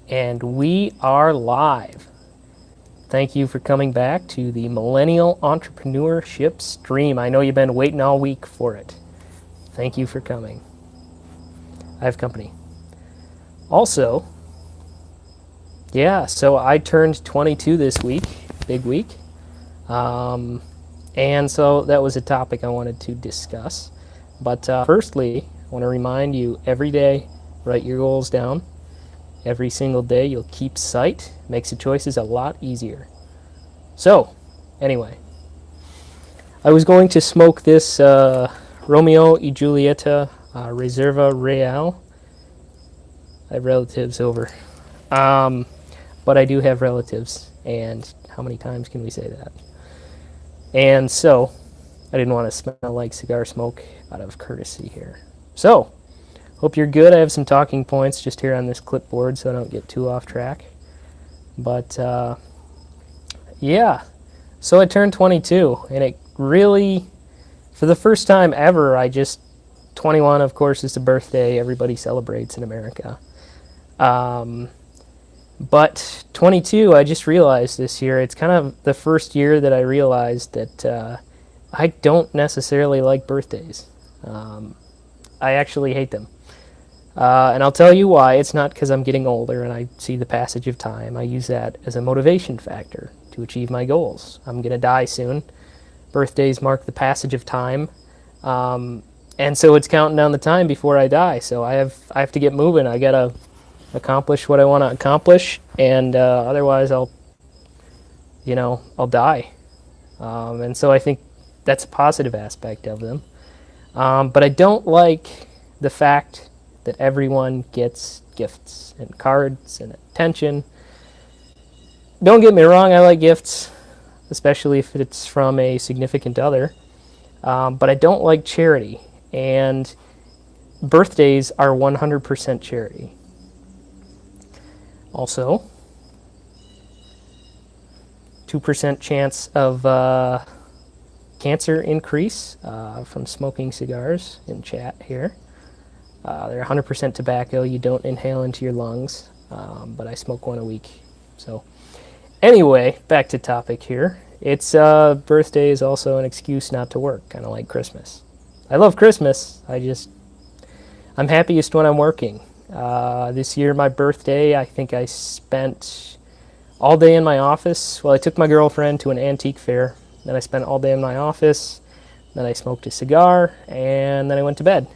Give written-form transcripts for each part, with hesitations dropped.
And we are live. Thank you for coming back to the Millennial Entrepreneurship stream. I know you've been waiting all week for it. Thank you for coming. I have company. Also, so I turned 22 this week, big week. And so that was a topic I wanted to discuss. But firstly, I want to remind you every day, write your goals down. Every single day you'll keep sight. Makes the choices a lot easier. So, anyway, I was going to smoke this Romeo y Julieta Reserva Real. I have relatives over. But I do have relatives, and how many times can we say that? And so, I didn't want to smell like cigar smoke out of courtesy here. So, hope you're good. I have some talking points just here on this clipboard so I don't get too off track. But, so I turned 22, and it really, for the first time ever, 21, of course, is the birthday everybody celebrates in America. But 22, I just realized this year, it's kind of the first year that I realized that I don't necessarily like birthdays. I actually hate them. And I'll tell you why. It's not because I'm getting older and I see the passage of time. I use that as a motivation factor to achieve my goals. I'm going to die soon. Birthdays mark the passage of time. And so it's counting down the time before I die. So I have to get moving. I got to accomplish what I want to accomplish, and otherwise I'll die. And so I think that's a positive aspect of them. But I don't like the fact that everyone gets gifts and cards and attention. Don't get me wrong, I like gifts, especially if it's from a significant other. But I don't like charity, and birthdays are 100% charity. Also, 2% chance of cancer increase from smoking cigars in chat here. They're 100% tobacco. You don't inhale into your lungs, but I smoke one a week. So anyway, back to topic here. It's birthday is also an excuse not to work, kind of like Christmas. I love Christmas. I'm happiest when I'm working. This year, my birthday, I think I spent all day in my office. Well, I took my girlfriend to an antique fair. Then I spent all day in my office. Then I smoked a cigar, and then I went to bed.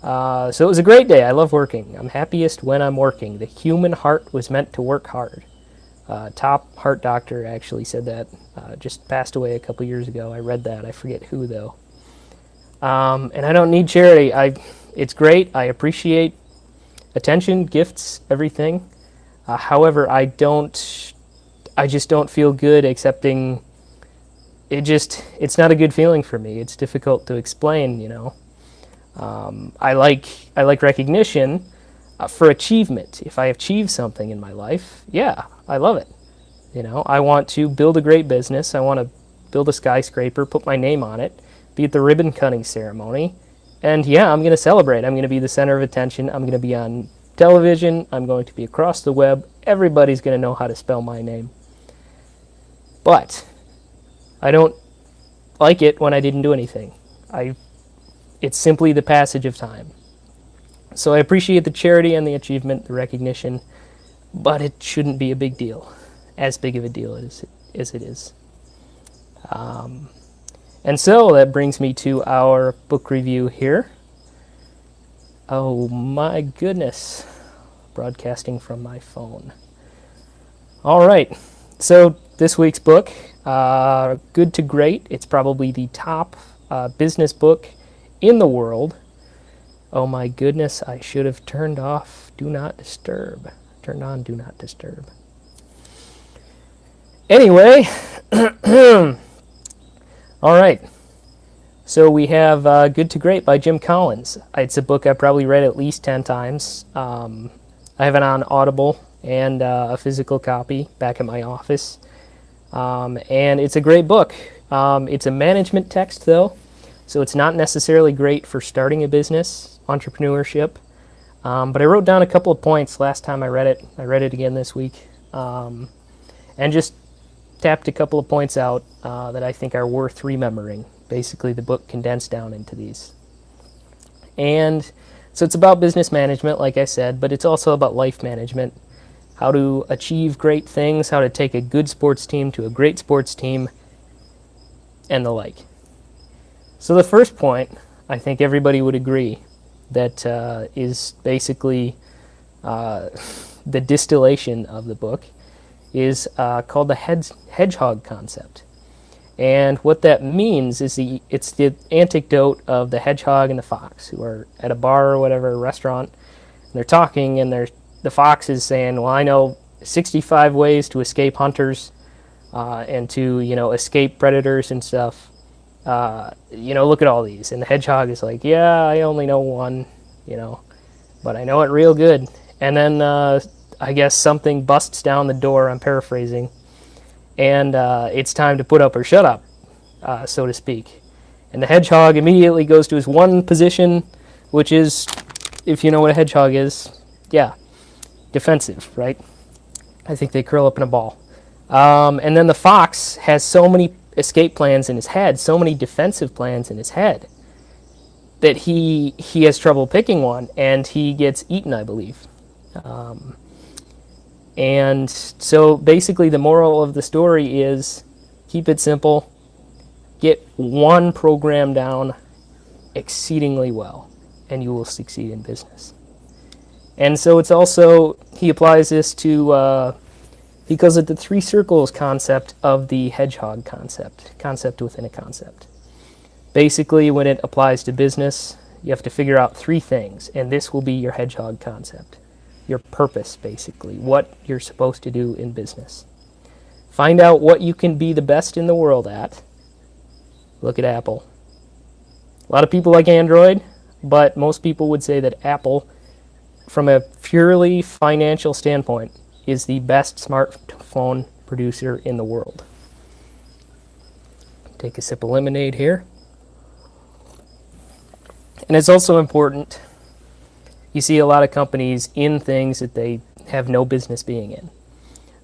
So it was a great day. I love working. I'm happiest when I'm working. The human heart was meant to work hard. Top heart doctor actually said that. Just passed away a couple years ago. I read that. I forget who, though. And I don't need charity. It's great. I appreciate attention, gifts, everything. However, I just don't feel good accepting it. It's not a good feeling for me. It's difficult to explain, I like recognition for achievement. If I achieve something in my life, I love it. I want to build a great business. I want to build a skyscraper, put my name on it, be at the ribbon cutting ceremony. And I'm going to celebrate. I'm going to be the center of attention. I'm going to be on television. I'm going to be across the web. Everybody's going to know how to spell my name. But I don't like it when I didn't do anything. It's simply the passage of time. So I appreciate the charity and the achievement, the recognition, but it shouldn't be a big deal, as big of a deal as it is. And so that brings me to our book review here. Oh my goodness, broadcasting from my phone. All right, so this week's book, Good to Great. It's probably the top business book in the world. Oh my goodness, I should have turned off Do Not Disturb. Turned on Do Not Disturb. Anyway, all right. So we have Good to Great by Jim Collins. It's a book I've probably read at least 10 times. I have it on Audible and a physical copy back at my office. And it's a great book. It's a management text, though, so it's not necessarily great for starting a business, entrepreneurship. But I wrote down a couple of points last time I read it. I read it again this week, and just tapped a couple of points out that I think are worth remembering. Basically, the book condensed down into these. And so it's about business management, like I said, but it's also about life management, how to achieve great things, how to take a good sports team to a great sports team, and the like. So the first point, I think everybody would agree, that is basically the distillation of the book, is called the hedgehog concept. And what that means is it's the anecdote of the hedgehog and the fox, who are at a bar or whatever, a restaurant, and they're talking, and the fox is saying, well, I know 65 ways to escape hunters and to, escape predators and stuff. Look at all these. And the hedgehog is like, yeah, I only know one, but I know it real good. And then I guess something busts down the door, I'm paraphrasing, and it's time to put up or shut up, so to speak. And the hedgehog immediately goes to his one position, which is, if you know what a hedgehog is, defensive, right? I think they curl up in a ball. And then the fox has so many escape plans in his head, so many defensive plans in his head, that he has trouble picking one, and he gets eaten, I believe. And so basically the moral of the story is keep it simple, get one program down exceedingly well, and you will succeed in business. And so it's also, he applies this to, he calls it the three circles concept of the hedgehog concept within a concept. Basically, when it applies to business, you have to figure out three things, and this will be your hedgehog concept. Your purpose, basically, what you're supposed to do in business. Find out what you can be the best in the world at. Look at Apple. A lot of people like Android, but most people would say that Apple, from a purely financial standpoint, is the best smartphone producer in the world. Take a sip of lemonade here. And it's also important, you see a lot of companies in things that they have no business being in.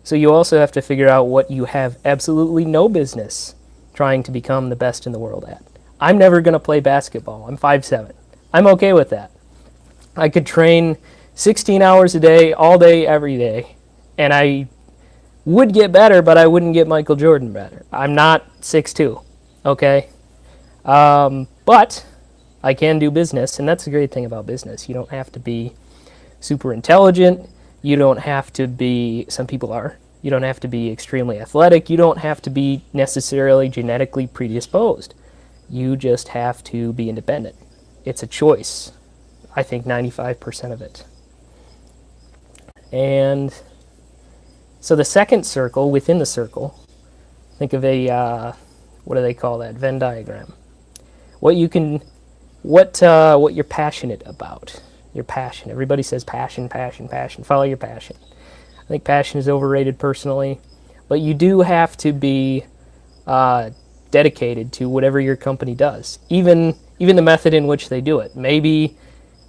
So you also have to figure out what you have absolutely no business trying to become the best in the world at. I'm never going to play basketball. I'm 5'7". I'm okay with that. I could train 16 hours a day, all day, every day, and I would get better, but I wouldn't get Michael Jordan better. I'm not 6'2", okay? But I can do business, and that's the great thing about business. You don't have to be super intelligent. You don't have to be, some people are, you don't have to be extremely athletic. You don't have to be necessarily genetically predisposed. You just have to be independent. It's a choice, I think 95% of it. And so the second circle within the circle, think of a, what do they call that, Venn diagram. What you're passionate about. Your passion. Everybody says passion, passion, passion. Follow your passion. I think passion is overrated personally, but you do have to be dedicated to whatever your company does, even the method in which they do it. Maybe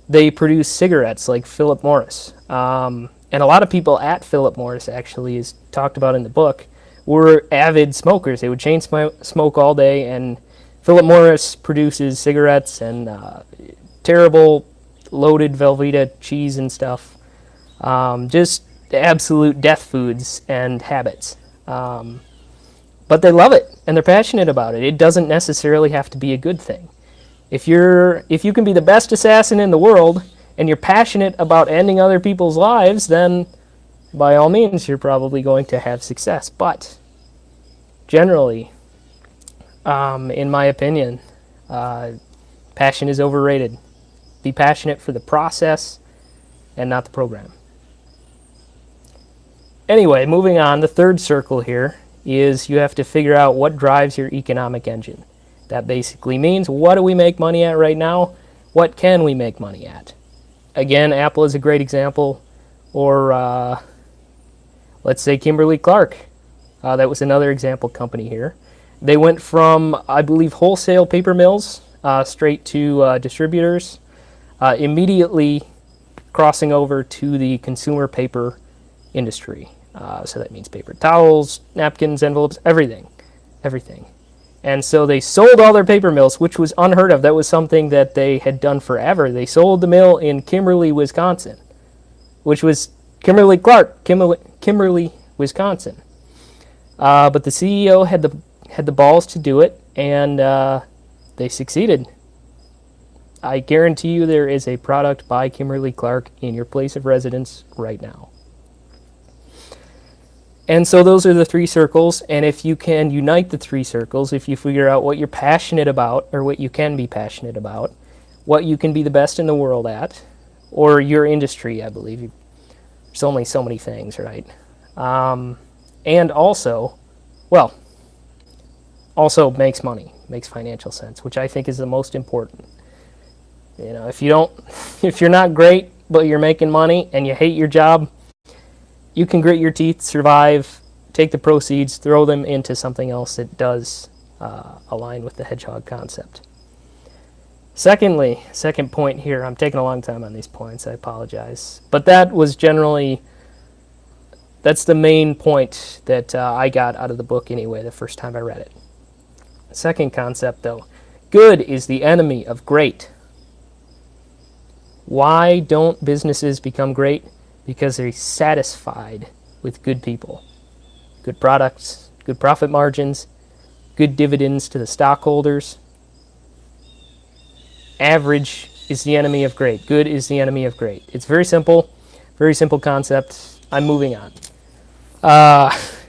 they produce cigarettes like Philip Morris, and a lot of people at Philip Morris, actually, is talked about in the book, were avid smokers. They would chain smoke all day, and Philip Morris produces cigarettes and terrible loaded Velveeta cheese and stuff. Just absolute death foods and habits. But they love it, and they're passionate about it. It doesn't necessarily have to be a good thing. If you can be the best assassin in the world, and you're passionate about ending other people's lives, then by all means, you're probably going to have success. But generally, in my opinion, passion is overrated. Be passionate for the process and not the program. Anyway, moving on, the third circle here is you have to figure out what drives your economic engine. That basically means, what do we make money at right now? What can we make money at? Again, Apple is a great example, or let's say Kimberly-Clark. That was another example company here. They went from, I believe, wholesale paper mills straight to distributors. Immediately crossing over to the consumer paper industry. So that means paper towels, napkins, envelopes, everything. And so they sold all their paper mills, which was unheard of. That was something that they had done forever. They sold the mill in Kimberly, Wisconsin, which was Kimberly-Clark, Kimberly, Wisconsin. But the CEO had the balls to do it, and they succeeded. I guarantee you there is a product by Kimberly-Clark in your place of residence right now. And so those are the three circles, and if you can unite the three circles, if you figure out what you're passionate about, or what you can be passionate about, what you can be the best in the world at, or your industry, I believe. There's only so many things, right? And also makes money, makes financial sense, which I think is the most important. If you're not great, but you're making money and you hate your job, you can grit your teeth, survive, take the proceeds, throw them into something else that does align with the hedgehog concept. Secondly, second point here, I'm taking a long time on these points, I apologize. But that's the main point that I got out of the book anyway, the first time I read it. Second concept though, good is the enemy of great. Why don't businesses become great? Because they're satisfied with good people, good products, good profit margins, good dividends to the stockholders. Average is the enemy of great. Good is the enemy of great. It's very simple concept. I'm moving on.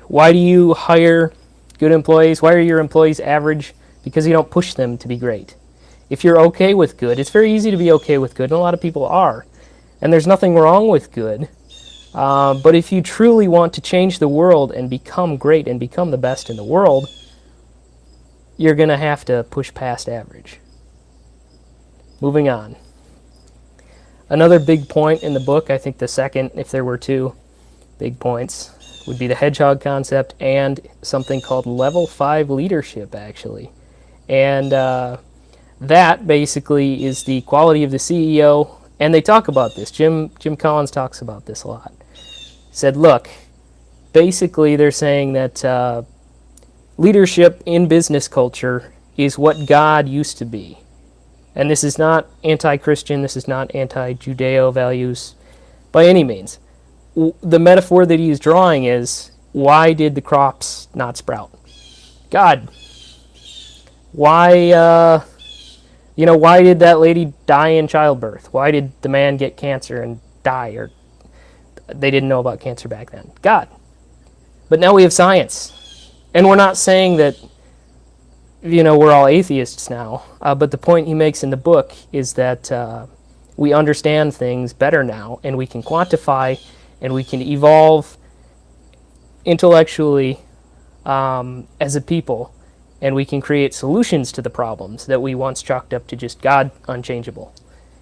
Why do you hire good employees? Why are your employees average? Because you don't push them to be great. If you're okay with good, it's very easy to be okay with good, and a lot of people are. And there's nothing wrong with good. But if you truly want to change the world and become great and become the best in the world, you're going to have to push past average. Moving on. Another big point in the book, I think the second, if there were two big points, would be the hedgehog concept and something called level 5 leadership, actually. And that basically is the quality of the CEO. And they talk about this. Jim Collins talks about this a lot. He said, look, basically they're saying that leadership in business culture is what God used to be. And this is not anti-Christian, this is not anti-Judeo values by any means. The metaphor that he's drawing is, why did the crops not sprout? God. Why did that lady die in childbirth? Why did the man get cancer and die? Or they didn't know about cancer back then. God. But now we have science. And we're not saying that, we're all atheists now. But the point he makes in the book is that we understand things better now, and we can quantify, and we can evolve intellectually as a people. And we can create solutions to the problems that we once chalked up to just God unchangeable.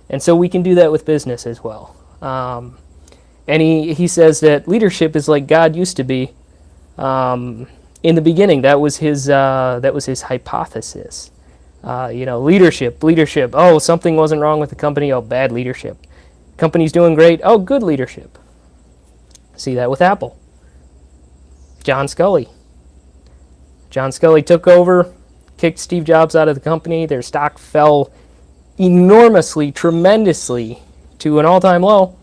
And so we can do that with business as well. And he says that leadership is like God used to be in the beginning. That was his hypothesis. Leadership. Oh, something wasn't wrong with the company. Oh, bad leadership. Company's doing great. Oh, good leadership. See that with Apple. John Sculley took over, kicked Steve Jobs out of the company. Their stock fell enormously, tremendously to an all-time low.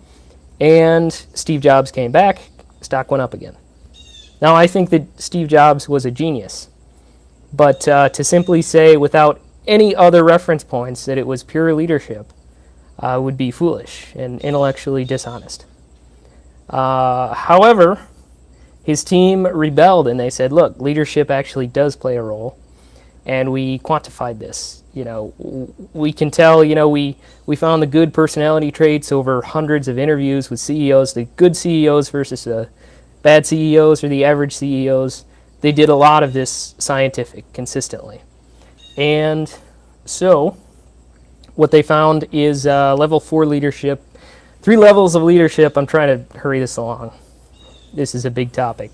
And Steve Jobs came back, stock went up again. Now, I think that Steve Jobs was a genius. But to simply say without any other reference points that it was pure leadership would be foolish and intellectually dishonest. However, his team rebelled and they said, look, leadership actually does play a role, and we quantified this. We can tell, we found the good personality traits over hundreds of interviews with CEOs, the good CEOs versus the bad CEOs or the average CEOs. They did a lot of this scientific consistently. And so what they found is level 4 leadership, 3 levels of leadership. I'm trying to hurry this along. This is a big topic.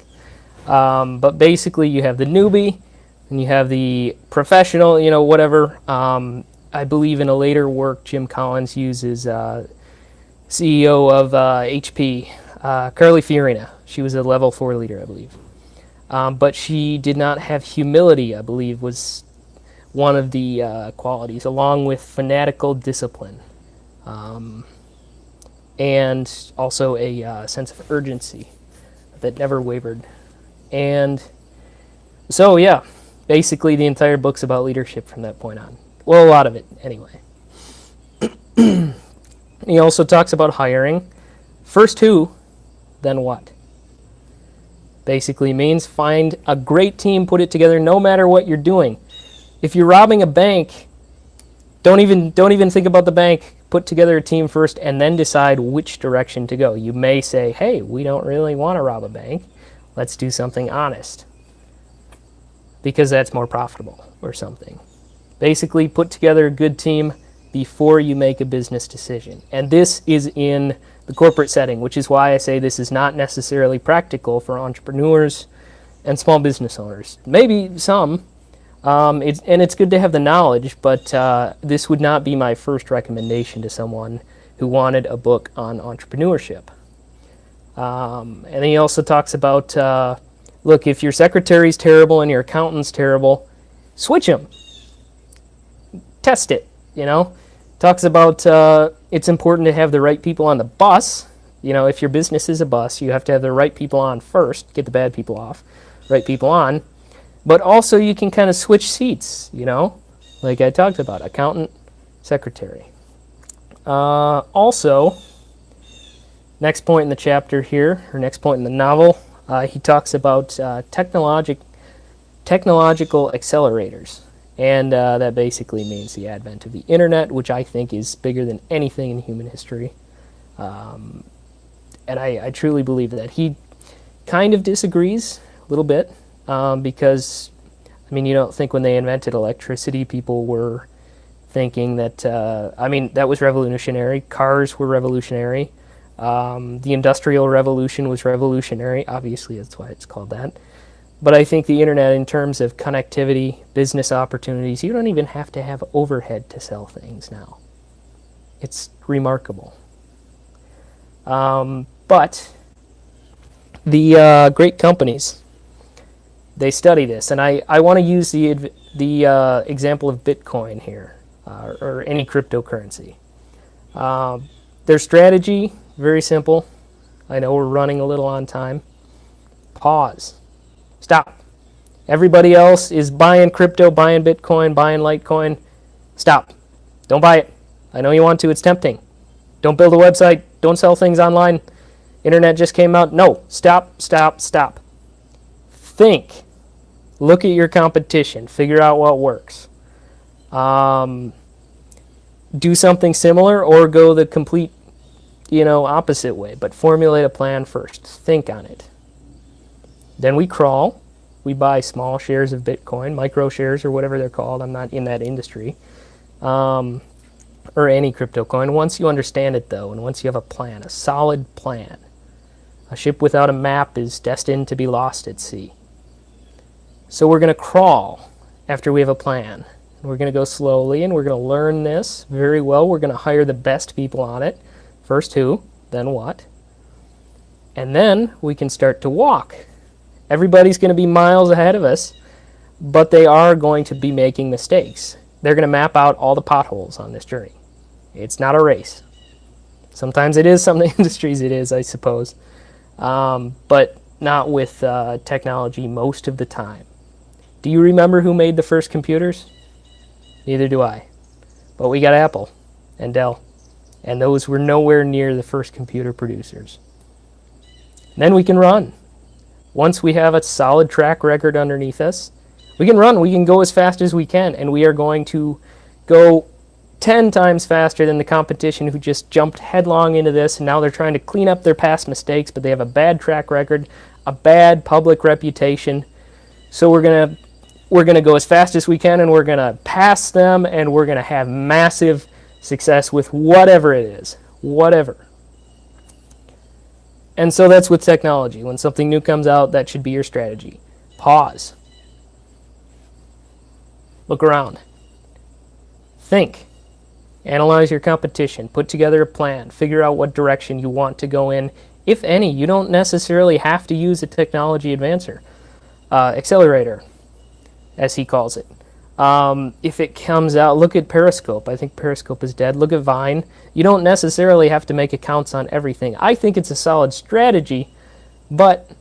But basically you have the newbie and you have the professional, whatever. I believe in a later work Jim Collins uses CEO of HP, Carly Fiorina. She was a level 4 leader, I believe. But she did not have humility, I believe, was one of the qualities, along with fanatical discipline. And also a sense of urgency that never wavered. And so, yeah, basically the entire book's about leadership from that point on. Well, a lot of it, anyway. He also talks about hiring. First who, then what? Basically means find a great team, put it together no matter what you're doing. If you're robbing a bank, don't even think about the bank. Put together a team first and then decide which direction to go. You may say, hey, we don't really want to rob a bank. Let's do something honest, because that's more profitable or something. Basically, put together a good team before you make a business decision. And this is in the corporate setting, which is why I say this is not necessarily practical for entrepreneurs and small business owners. Maybe some, it's good to have the knowledge, but this would not be my first recommendation to someone who wanted a book on entrepreneurship. And he also talks about, look, if your secretary's terrible and your accountant's terrible, switch them. Test it, you know. Talks about it's important to have the right people on the bus. You know, if your business is a bus, you have to have the right people on first, get the bad people off, right people on. But also you can kind of switch seats, you know, like I talked about, accountant, secretary. Also, next point in the chapter here, or next point in the novel, he talks about technological accelerators. And that basically means the advent of the internet, which I think is bigger than anything in human history. And I truly believe that. He kind of disagrees a little bit because, I mean, you don't think when they invented electricity, people were thinking that, I mean, that was revolutionary. Cars were revolutionary. The Industrial Revolution was revolutionary. Obviously, that's why it's called that. But I think the internet, in terms of connectivity, business opportunities, you don't even have to have overhead to sell things now. It's remarkable. But the great companies, they study this. And I want to use the example of Bitcoin here, or any cryptocurrency. Their strategy, very simple. I know we're running a little on time. Pause. Stop. Everybody else is buying crypto, buying Bitcoin, buying Litecoin. Stop. Don't buy it. I know you want to. It's tempting. Don't build a website. Don't sell things online. Internet just came out. No. Stop, stop, stop. Think. Look at your competition. Figure out what works. Do something similar or go the complete, opposite way. But formulate a plan first. Think on it. Then we crawl. We buy small shares of Bitcoin, micro shares or whatever they're called. I'm not in that industry. Or any crypto coin. Once you understand it, though, and once you have a plan, a solid plan, a ship without a map is destined to be lost at sea. So we're going to crawl after we have a plan. We're going to go slowly, and we're going to learn this very well. We're going to hire the best people on it. First who, then what. And then we can start to walk. Everybody's going to be miles ahead of us, but they are going to be making mistakes. They're going to map out all the potholes on this journey. It's not a race. Sometimes it is, some industries it is, I suppose, but not with technology most of the time. Do you remember who made the first computers? Neither do I. But we got Apple and Dell, and those were nowhere near the first computer producers. Then we can run. Once we have a solid track record underneath us, we can run. We can go as fast as we can, and we are going to go 10 times faster than the competition who just jumped headlong into this, and now they're trying to clean up their past mistakes, but they have a bad track record, a bad public reputation. So we're gonna go as fast as we can, and we're gonna pass them, and we're gonna have massive success with whatever it is, whatever. And so that's with technology. When something new comes out, that should be your strategy. Pause. Look around. Think. Analyze your competition, put together a plan, figure out what direction you want to go in. If any, you don't necessarily have to use a technology accelerator, as he calls it. If it comes out, look at Periscope. I think Periscope is dead. Look at Vine. You don't necessarily have to make accounts on everything. I think it's a solid strategy, but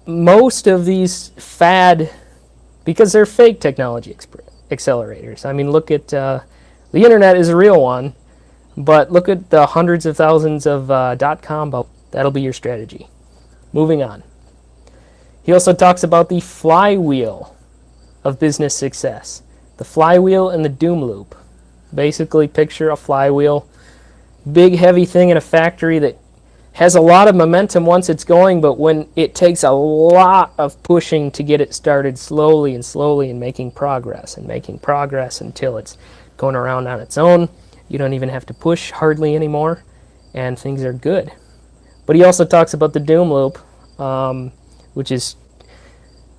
most of these because they're fake technology accelerators. I mean, look at the internet is a real one, but look at the hundreds of thousands of .com. That'll be your strategy. Moving on. He also talks about the flywheel of business success. The flywheel and the doom loop. Basically, picture a flywheel, big heavy thing in a factory that has a lot of momentum once it's going, but when it takes a lot of pushing to get it started slowly and making progress until it's going around on its own. You don't even have to push hardly anymore, and things are good. But he also talks about the doom loop, which is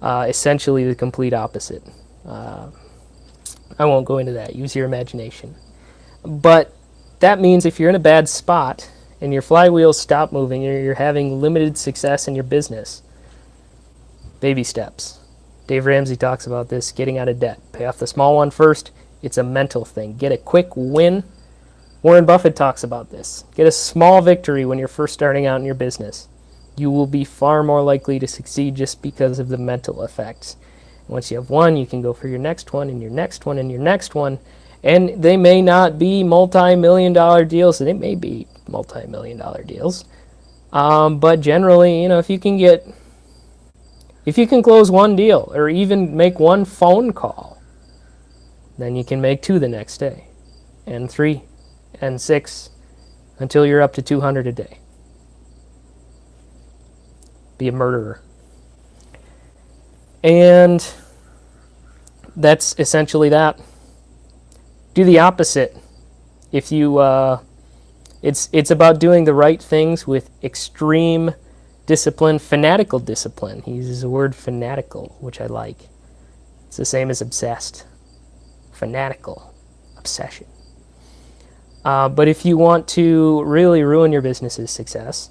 essentially the complete opposite. I won't go into that. Use your imagination. But that means if you're in a bad spot and your flywheels stop moving or you're having limited success in your business, baby steps. Dave Ramsey talks about this, getting out of debt. Pay off the small one first. It's a mental thing. Get a quick win. Warren Buffett talks about this. Get a small victory when you're first starting out in your business. You will be far more likely to succeed just because of the mental effects. Once you have one, you can go for your next one and your next one and your next one. And they may not be multi-million-dollar deals. They may be multi-million-dollar deals. But generally, if you can close one deal or even make one phone call, then you can make 2 the next day, and 3, and 6, until you're up to 200 a day. Be a murderer. And that's essentially that. Do the opposite. If you, it's about doing the right things with extreme discipline, fanatical discipline. He uses the word fanatical, which I like. It's the same as obsessed. Fanatical, obsession. But if you want to really ruin your business's success,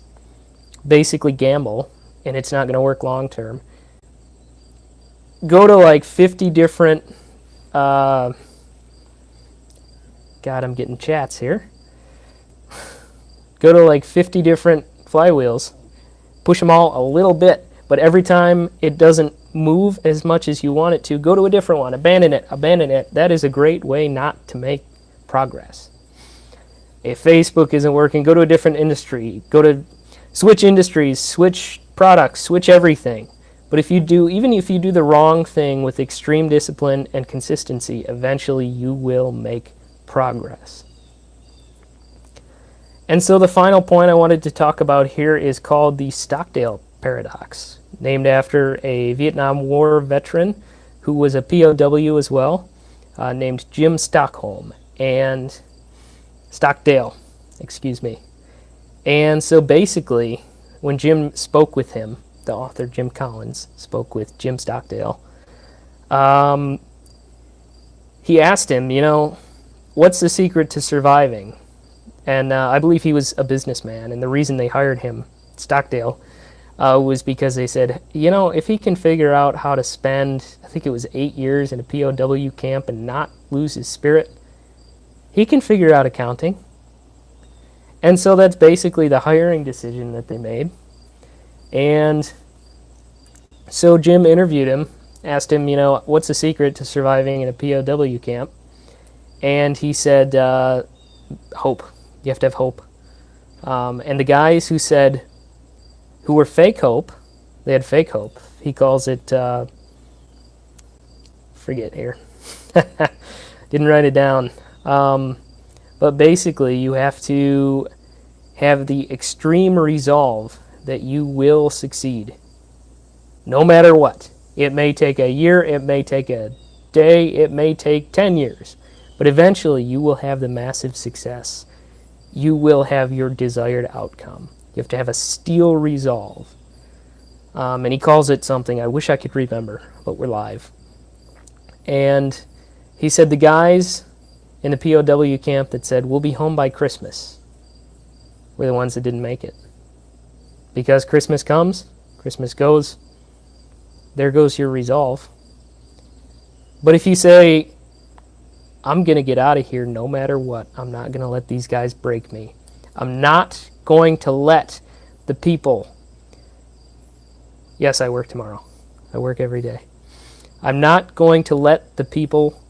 basically gamble, and it's not going to work long term, go to like 50 different, God, I'm getting chats here. Go to like 50 different flywheels, push them all a little bit, but every time it doesn't move as much as you want it to, go to a different one, abandon it. That is a great way not to make progress. If Facebook isn't working, go to a different industry, switch industries, switch products, switch everything. But even if you do the wrong thing with extreme discipline and consistency, eventually you will make progress. And so the final point I wanted to talk about here is called the Stockdale paradox, named after a Vietnam War veteran who was a POW as well, named Jim Stockdale. And so basically, when Jim spoke with him, the author Jim Collins spoke with Jim Stockdale, he asked him, what's the secret to surviving? And I believe he was a businessman, and the reason they hired him, Stockdale, was because they said, if he can figure out how to spend, I think it was 8 years in a POW camp and not lose his spirit, he can figure out accounting. And so that's basically the hiring decision that they made. And so Jim interviewed him, asked him, what's the secret to surviving in a POW camp? And he said, hope. You have to have hope. And the guys who were fake hope, they had fake hope. He calls it, forget here. Didn't write it down. But basically, you have to have the extreme resolve that you will succeed, no matter what. It may take a year, it may take a day, it may take 10 years, but eventually you will have the massive success. You will have your desired outcome. You have to have a steel resolve. And he calls it something I wish I could remember, but we're live. And he said the guys in the POW camp that said, "We'll be home by Christmas," were the ones that didn't make it. Because Christmas comes, Christmas goes, there goes your resolve. But if you say, "I'm going to get out of here no matter what. I'm not going to let these guys break me. I'm not going to let the people..." Yes, I work tomorrow. I work every day. "I'm not going to let the people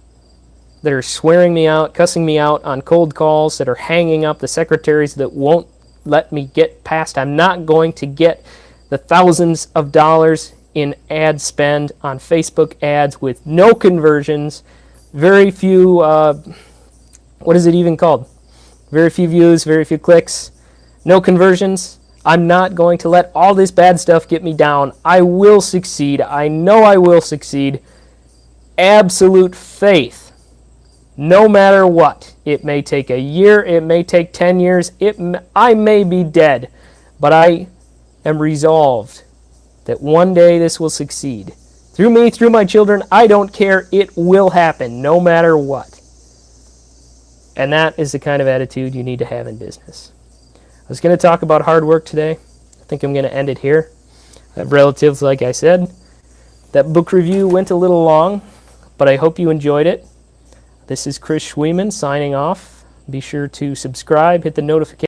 that are swearing me out, cussing me out on cold calls, that are hanging up, the secretaries that won't let me get past, I'm not going to get the thousands of dollars in ad spend on Facebook ads with no conversions, very few, what is it even called? Very few views, very few clicks, no conversions. I'm not going to let all this bad stuff get me down. I will succeed. I know I will succeed. Absolute faith. No matter what. It may take a year. It may take 10 years. I may be dead. But I am resolved that one day this will succeed. Through me, through my children, I don't care. It will happen no matter what." And that is the kind of attitude you need to have in business. I was going to talk about hard work today. I think I'm going to end it here. I have relatives, like I said. That book review went a little long, but I hope you enjoyed it. This is Kris Schwieman signing off. Be sure to subscribe, hit the notification